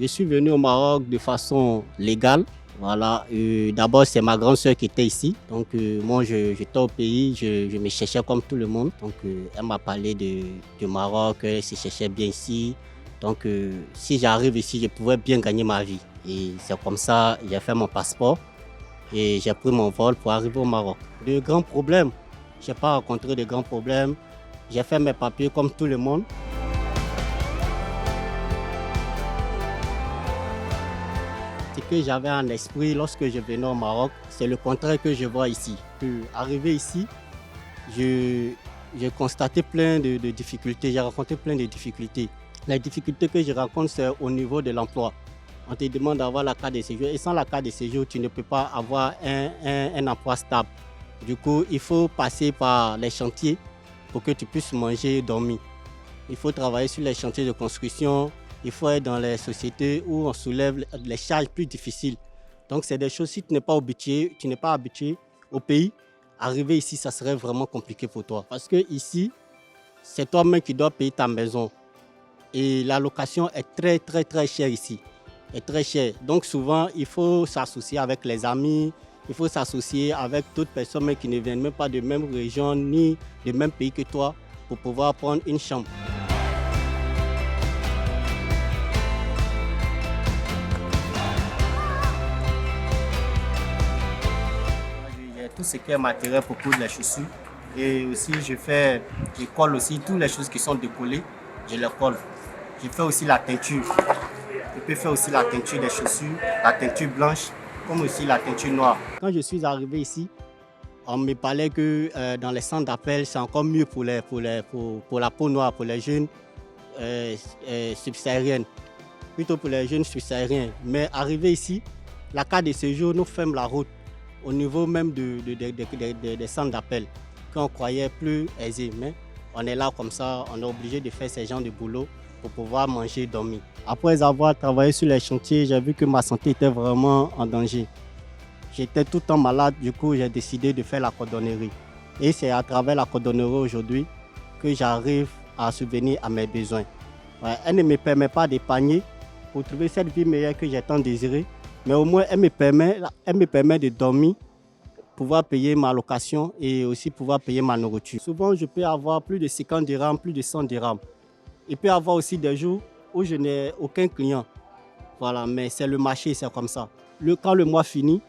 Je suis venu au Maroc de façon légale. Voilà. D'abord, c'est ma grande sœur qui était ici. Donc, moi, j'étais au pays, je me cherchais comme tout le monde. Donc, elle m'a parlé du Maroc, elle se cherchait bien ici. Donc, si j'arrive ici, je pouvais bien gagner ma vie. Et c'est comme ça, j'ai fait mon passeport et j'ai pris mon vol pour arriver au Maroc. De grands problèmes, je n'ai pas rencontré de grands problèmes. J'ai fait mes papiers comme tout le monde. Ce que j'avais en esprit lorsque je venais au Maroc, c'est le contraire que je vois ici. Arrivé ici, j'ai constaté plein de difficultés, j'ai rencontré plein de difficultés. Les difficultés que je rencontre, c'est au niveau de l'emploi. On te demande d'avoir la carte de séjour et sans la carte de séjour, tu ne peux pas avoir un emploi stable. Du coup, il faut passer par les chantiers pour que tu puisses manger et dormir. Il faut travailler sur les chantiers de construction. Il faut être dans les sociétés où on soulève les charges plus difficiles. Donc, c'est des choses, si tu n'es pas habitué au pays, arriver ici, ça serait vraiment compliqué pour toi. Parce que ici, c'est toi-même qui dois payer ta maison. Et la location est très chère ici. Est très chère. Donc, souvent, il faut s'associer avec les amis, il faut s'associer avec d'autres personnes qui ne viennent même pas de même région ni du même pays que toi pour pouvoir prendre une chambre. Tout ce qui est matériel pour coudre les chaussures. Et aussi, je colle aussi toutes les choses qui sont décollées, je les colle. Je fais aussi la teinture. Je peux faire aussi la teinture des chaussures, la teinture blanche, comme aussi la teinture noire. Quand je suis arrivé ici, on me parlait que dans les centres d'appel, c'est encore mieux pour la peau noire, pour les jeunes subsahariennes. Plutôt pour les jeunes subsahariens. Mais arrivé ici, la carte de séjour nous ferme la route au niveau même des centres d'appel, qu'on croyait plus aisés. Mais on est là comme ça, on est obligé de faire ces genres de boulot pour pouvoir manger et dormir. Après avoir travaillé sur les chantiers, j'ai vu que ma santé était vraiment en danger. J'étais tout le temps malade, du coup j'ai décidé de faire la cordonnerie. Et c'est à travers la cordonnerie aujourd'hui que j'arrive à subvenir à mes besoins. Ouais, elle ne me permet pas d'épargner pour trouver cette vie meilleure que j'ai tant désirée. Mais au moins, elle me permet de dormir, pouvoir payer ma location et aussi pouvoir payer ma nourriture. Souvent, je peux avoir plus de 50 dirhams, plus de 100 dirhams. Il peut y avoir aussi des jours où je n'ai aucun client. Voilà, mais c'est le marché, c'est comme ça. Quand le mois finit,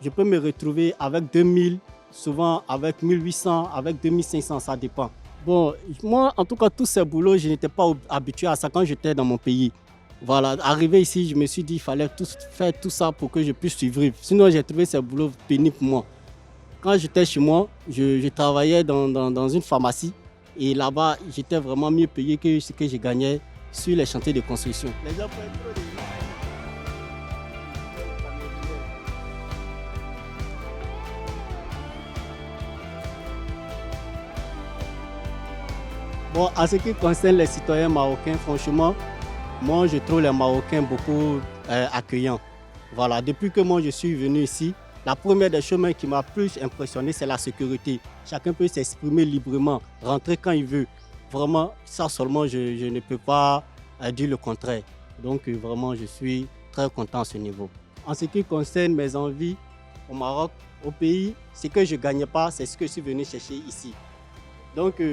je peux me retrouver avec 2000, souvent avec 1800, avec 2500, ça dépend. Bon, moi, en tout cas, tous ces boulots, je n'étais pas habitué à ça quand j'étais dans mon pays. Voilà, arrivé ici, je me suis dit qu'il fallait faire tout ça pour que je puisse survivre. Sinon, j'ai trouvé ce boulot pénible pour moi. Quand j'étais chez moi, je travaillais dans une pharmacie et là-bas, j'étais vraiment mieux payé que ce que je gagnais sur les chantiers de construction. Bon, en ce qui concerne les citoyens marocains, franchement, moi, je trouve les Marocains beaucoup accueillants. Voilà, depuis que moi je suis venu ici, la première des choses qui m'a plus impressionné, c'est la sécurité. Chacun peut s'exprimer librement, rentrer quand il veut. Vraiment, ça seulement, je ne peux pas dire le contraire. Donc, vraiment, je suis très content à ce niveau. En ce qui concerne mes envies au Maroc, au pays, ce que je ne gagnais pas, c'est ce que je suis venu chercher ici. Donc,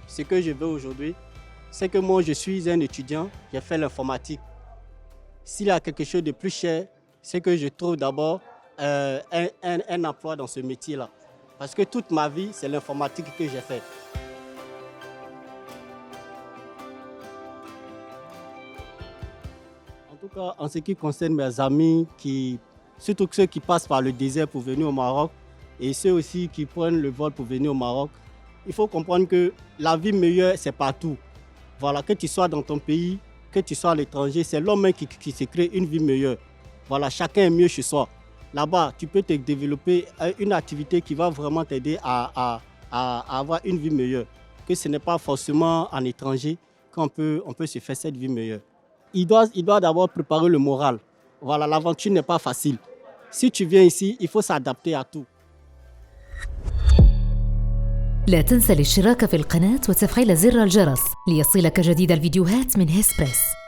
ce que je veux aujourd'hui, c'est que moi, je suis un étudiant, j'ai fait l'informatique. S'il y a quelque chose de plus cher, c'est que je trouve d'abord un emploi dans ce métier-là. Parce que toute ma vie, c'est l'informatique que j'ai fait. En tout cas, en ce qui concerne mes amis, surtout ceux qui passent par le désert pour venir au Maroc, et ceux aussi qui prennent le vol pour venir au Maroc, il faut comprendre que la vie meilleure, c'est partout. Voilà, que tu sois dans ton pays, que tu sois à l'étranger, c'est l'homme qui se crée une vie meilleure. Voilà, chacun est mieux chez soi. Là-bas, tu peux te développer une activité qui va vraiment t'aider à avoir une vie meilleure. Que ce n'est pas forcément en étranger qu'on peut se faire cette vie meilleure. Il doit d'abord préparer le moral. Voilà, l'aventure n'est pas facile. Si tu viens ici, il faut s'adapter à tout. لا تنسى الاشتراك في القناة وتفعيل زر الجرس ليصلك جديد الفيديوهات من هسبريس.